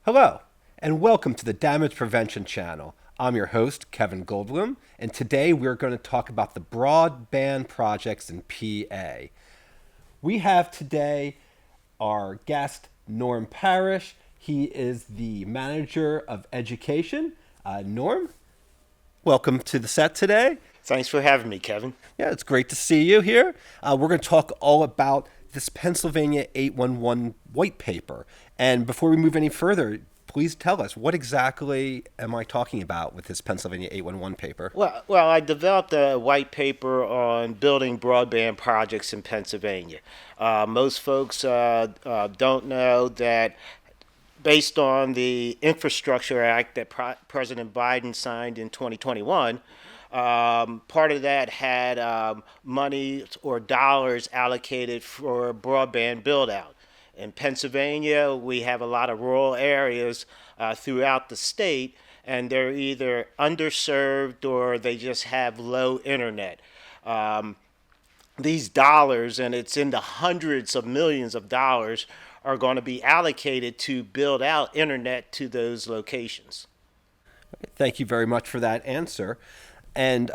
Hello, and welcome to the Damage Prevention Channel. I'm your host, Kevin Goldblum, and today we're going to talk about the broadband projects in PA. We have today our guest, Norm Parrish. He is the manager of education. Norm, welcome to the set today. Thanks for having me, Kevin. Yeah, it's great to see you here. We're going to talk all about this Pennsylvania 811 white paper. And before we move any further, please tell us, what exactly am I talking about with this Pennsylvania 811 paper? Well, I developed a white paper on building broadband projects in Pennsylvania. Most folks don't know that based on the Infrastructure Act that President Biden signed in 2021, part of that had money or dollars allocated for broadband build out. In Pennsylvania, we have a lot of rural areas throughout the state, and they're either underserved or they just have low internet. Um, these dollars, and it's in the hundreds of millions of dollars, are going to be allocated to build out internet to those locations. Thank you very much for that answer. And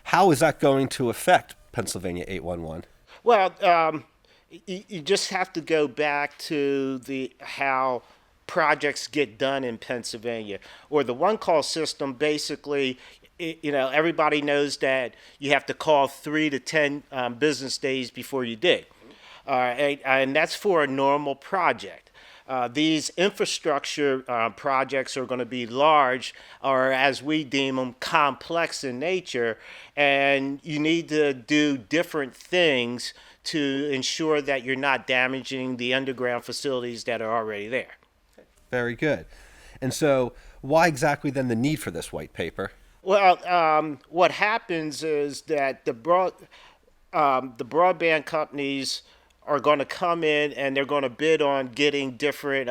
how is that going to affect Pennsylvania 811? Well, you just have to go back to the how projects get done in Pennsylvania, or the one call system. Basically, everybody knows that you have to call 3 to 10 business days before you dig. And that's for a normal project. These infrastructure projects are going to be large, or as we deem them, complex in nature, and you need to do different things to ensure that you're not damaging the underground facilities that are already there. Very good. And so, why exactly then the need for this white paper? Well, what happens is that the broadband companies are going to come in and they're going to bid on getting different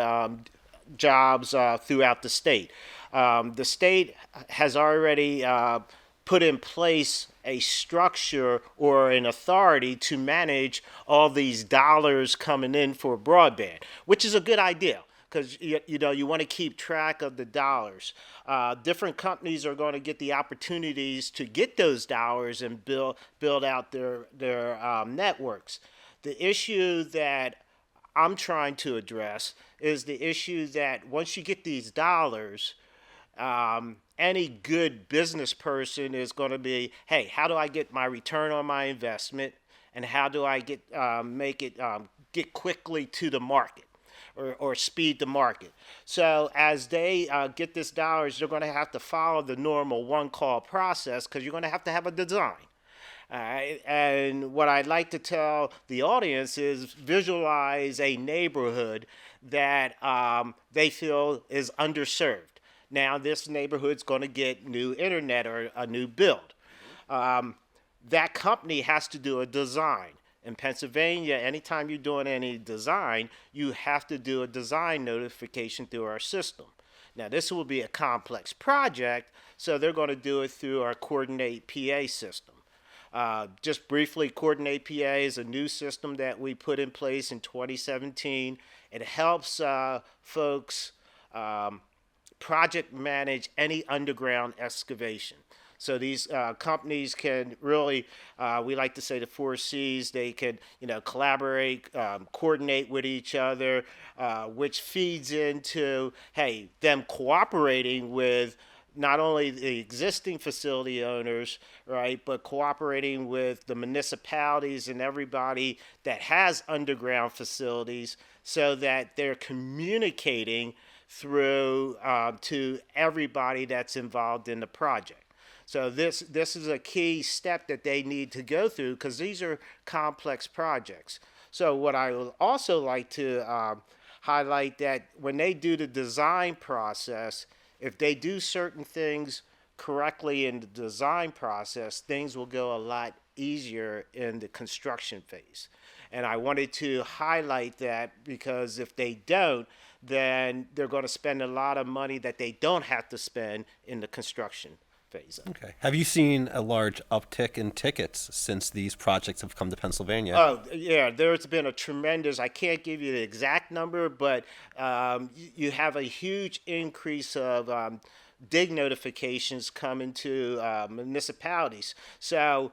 jobs throughout the state. The state has already put in place a structure or an authority to manage all these dollars coming in for broadband, which is a good idea because you want to keep track of the dollars. Different companies are going to get the opportunities to get those dollars and build out their networks. The issue that I'm trying to address is the issue that once you get these dollars, any good business person is going to be, hey, how do I get my return on my investment, and how do I make it get quickly to the market, or speed the market? So as they get this dollars, they're going to have to follow the normal one call process because you're going to have a design. All right. And what I'd like to tell the audience is visualize a neighborhood that they feel is underserved. Now, this neighborhood's going to get new internet or a new build. That company has to do a design. In Pennsylvania, anytime you're doing any design, you have to do a design notification through our system. Now, this will be a complex project, so they're going to do it through our Coordinate PA system. Just briefly, Coordinate PA is a new system that we put in place in 2017. It helps folks project manage any underground excavation. So these companies can really, we like to say the 4 C's. They can, collaborate, coordinate with each other, which feeds into, hey, them cooperating with not only the existing facility owners, right, but cooperating with the municipalities and everybody that has underground facilities, so that they're communicating through to everybody that's involved in the project. So this is a key step that they need to go through because these are complex projects. So what I would also like to highlight that when they do the design process, if they do certain things correctly in the design process, things will go a lot easier in the construction phase. And I wanted to highlight that because if they don't, then they're going to spend a lot of money that they don't have to spend in the construction phase. Okay. Have you seen a large uptick in tickets since these projects have come to Pennsylvania? Oh, yeah, there's been a tremendous, I can't give you the exact number, but you have a huge increase of dig notifications coming to municipalities. So,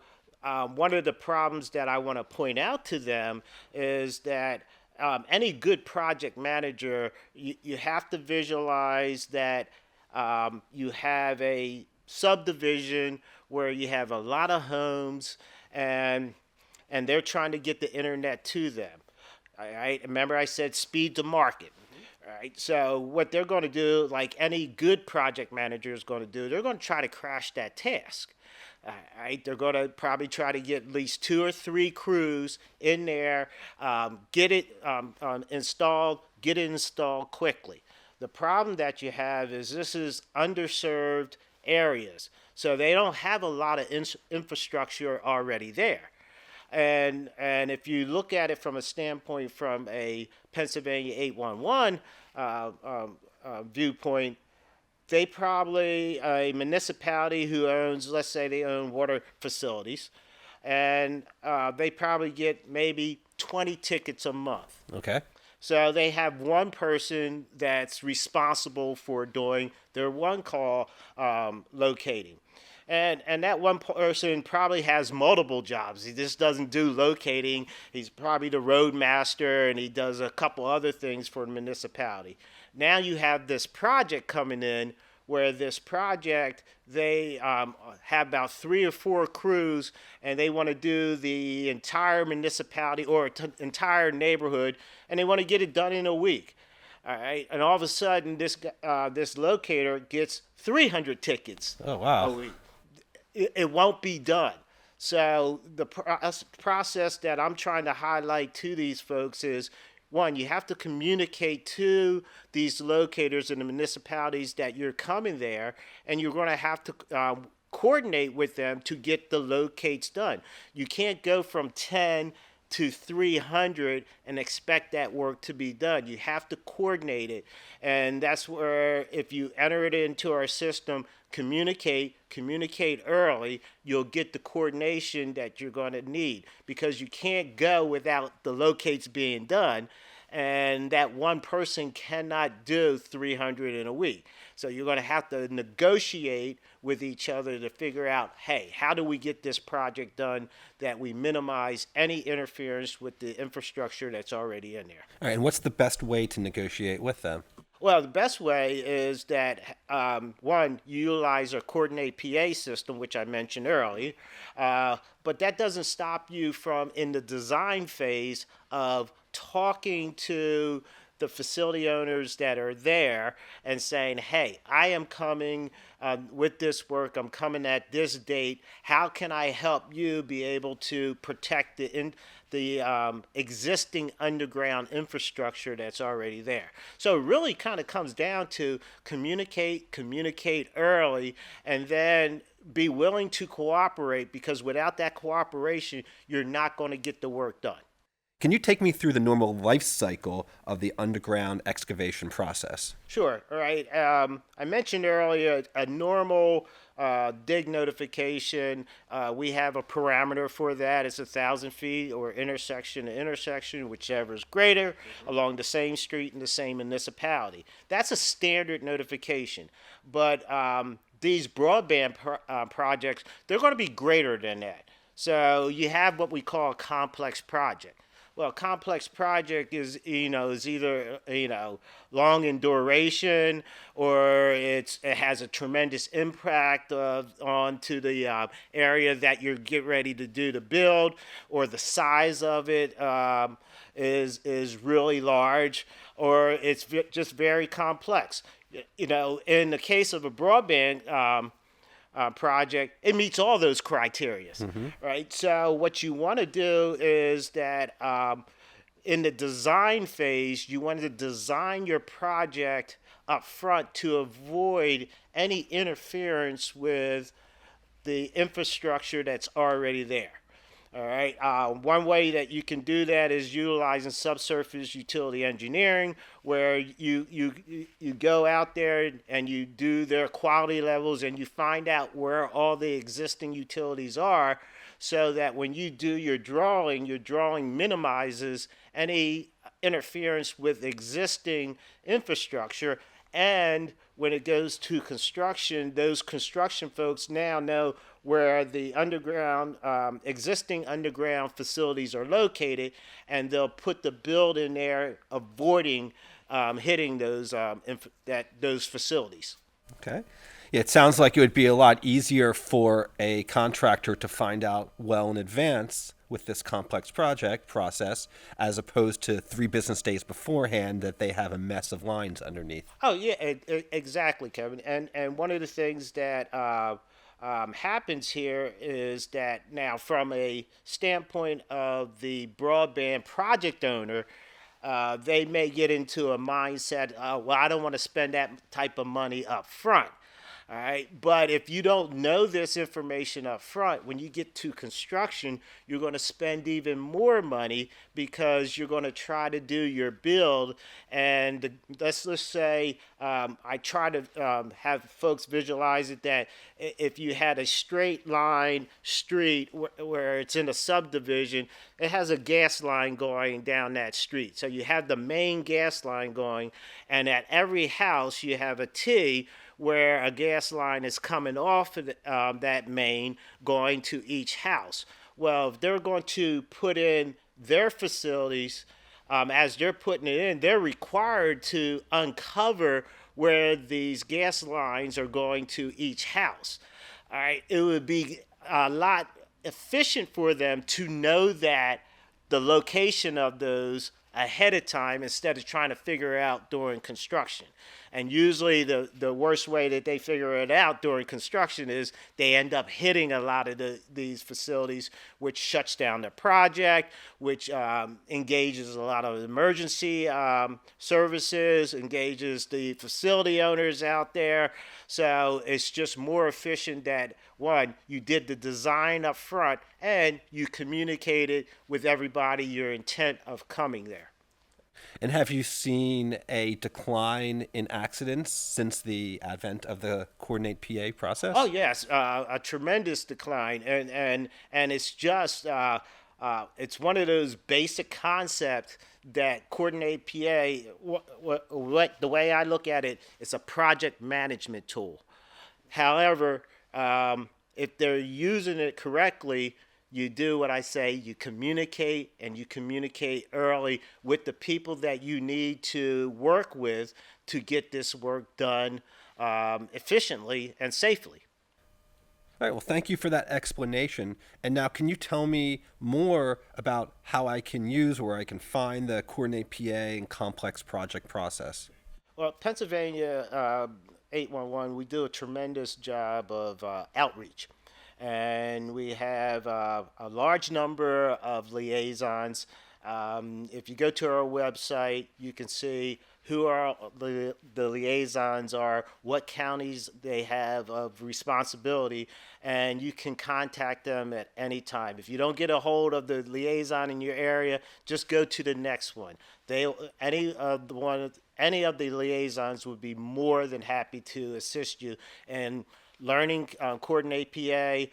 one of the problems that I want to point out to them is that any good project manager, you have to visualize that you have a subdivision where you have a lot of homes and they're trying to get the internet to them. All right. Remember, I said speed to market. All right. So what they're going to do, like any good project manager is going to do, they're going to try to crash that task. All right. They're going to probably try to get at least 2 or 3 crews in there, get it installed, get it installed quickly. The problem that you have is this is underserved areas, so they don't have a lot of infrastructure already there. And if you look at it from a standpoint from a Pennsylvania 811 viewpoint, they probably a municipality who owns, let's say they own water facilities, and they probably get maybe 20 tickets a month. Okay. So they have one person that's responsible for doing their one call locating. And that one person probably has multiple jobs. He just doesn't do locating. He's probably the roadmaster and he does a couple other things for the municipality. Now you have this project coming in where this project, they have about 3 or 4 crews and they want to do the entire municipality or entire neighborhood and they want to get it done in a week. All right, and all of a sudden this locator gets 300 tickets Oh, wow. a week. It won't be done. So the process that I'm trying to highlight to these folks is, one, you have to communicate to these locators in the municipalities that you're coming there, and you're going to have to coordinate with them to get the locates done. You can't go from 10 to 300 and expect that work to be done. You have to coordinate it. And that's where, if you enter it into our system, communicate early, you'll get the coordination that you're going to need, because you can't go without the locates being done. And that one person cannot do 300 in a week. So you're going to have to negotiate with each other to figure out, hey, how do we get this project done that we minimize any interference with the infrastructure that's already in there? All right. And what's the best way to negotiate with them? Well, the best way is that, one, you utilize a coordinate PA system, which I mentioned earlier, but that doesn't stop you from, in the design phase, of talking to the facility owners that are there and saying, hey, I am coming with this work. I'm coming at this date. How can I help you be able to protect the existing underground infrastructure that's already there? So it really kind of comes down to communicate early, and then be willing to cooperate, because without that cooperation, you're not going to get the work done. Can you take me through the normal life cycle of the underground excavation process? Sure. All right. I mentioned earlier a normal dig notification. We have a parameter for that. It's 1,000 feet or intersection to intersection, whichever is greater, along the same street in the same municipality. That's a standard notification. But these broadband projects, they're going to be greater than that. So you have what we call a complex project. Well, complex project is either long in duration, or it has a tremendous impact onto the area that you're getting ready to do the build, or the size of it is really large, or it's just very complex. In the case of a broadband project, it meets all those criteria, right? So what you want to do is that in the design phase, you want to design your project up front to avoid any interference with the infrastructure that's already there. All right. One way that you can do that is utilizing subsurface utility engineering, where you go out there and you do their quality levels and you find out where all the existing utilities are, so that when you do your drawing minimizes any interference with existing infrastructure. And when it goes to construction, those construction folks now know where the underground, existing underground facilities are located, and they'll put the build in there, avoiding hitting those facilities. Okay. Yeah, it sounds like it would be a lot easier for a contractor to find out well in advance with this complex project process as opposed to 3 business days beforehand that they have a mess of lines underneath. Oh yeah, exactly, Kevin. And one of the things that happens here is that now, from a standpoint of the broadband project owner, they may get into a mindset, well, I don't want to spend that type of money up front. All right. But if you don't know this information up front, when you get to construction, you're going to spend even more money because you're going to try to do your build. And let's just say I try to have folks visualize it that if you had a straight line street where it's in a subdivision, it has a gas line going down that street. So you have the main gas line going, and at every house you have a T where a gas line is coming off of that main going to each house. Well, if they're going to put in their facilities, as they're putting it in, they're required to uncover where these gas lines are going to each house. All right, it would be a lot efficient for them to know that the location of those ahead of time instead of trying to figure it out during construction. And usually the worst way that they figure it out during construction is they end up hitting a lot of these facilities, which shuts down the project, which engages a lot of emergency services, engages the facility owners out there. So it's just more efficient that, one, you did the design up front and you communicated with everybody your intent of coming there. And have you seen a decline in accidents since the advent of the Coordinate PA Oh process? yes, a tremendous decline, and it's just it's one of those basic concepts that Coordinate PA. What the way I look at it, it's a project management tool. However, if they're using it correctly, you do what I say, you communicate, and you communicate early with the people that you need to work with to get this work done efficiently and safely. All right, well, thank you for that explanation. And now, can you tell me more about how I can use or I can find the Coordinate PA and complex project process? Well, Pennsylvania 811, we do a tremendous job of outreach. And we have a large number of liaisons. If you go to our website, you can see who are the liaisons are, what counties they have of responsibility, and you can contact them at any time. If you don't get a hold of the liaison in your area, just go to the next one. They any of the liaisons would be more than happy to assist you in learning Coordinate PA.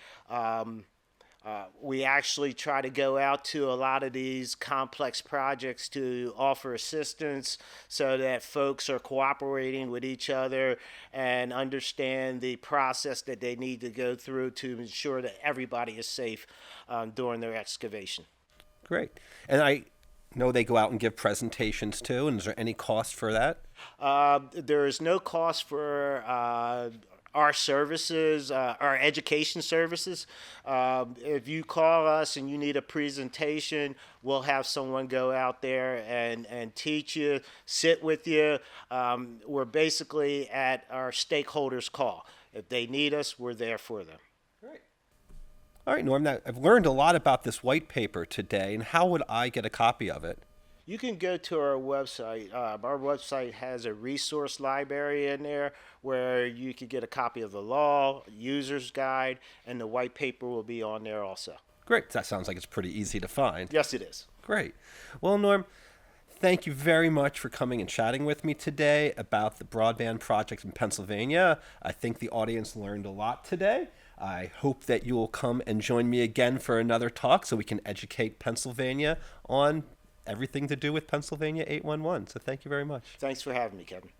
We actually try to go out to a lot of these complex projects to offer assistance so that folks are cooperating with each other and understand the process that they need to go through to ensure that everybody is safe during their excavation. Great. And I know they go out and give presentations too. And is there any cost for that? There is no cost for our services, our education services. If you call us and you need a presentation, we'll have someone go out there and teach you, sit with you. We're basically at our stakeholders' call. If they need us, we're there for them. Great. All right, Norm, now I've learned a lot about this white paper today, and how would I get a copy of it? You can go to our website. Our website has a resource library in there where you can get a copy of the law, user's guide, and the white paper will be on there also. Great. That sounds like it's pretty easy to find. Yes, it is. Great. Well, Norm, thank you very much for coming and chatting with me today about the broadband project in Pennsylvania. I think the audience learned a lot today. I hope that you will come and join me again for another talk so we can educate Pennsylvania on everything to do with Pennsylvania 811. So thank you very much. Thanks for having me, Kevin.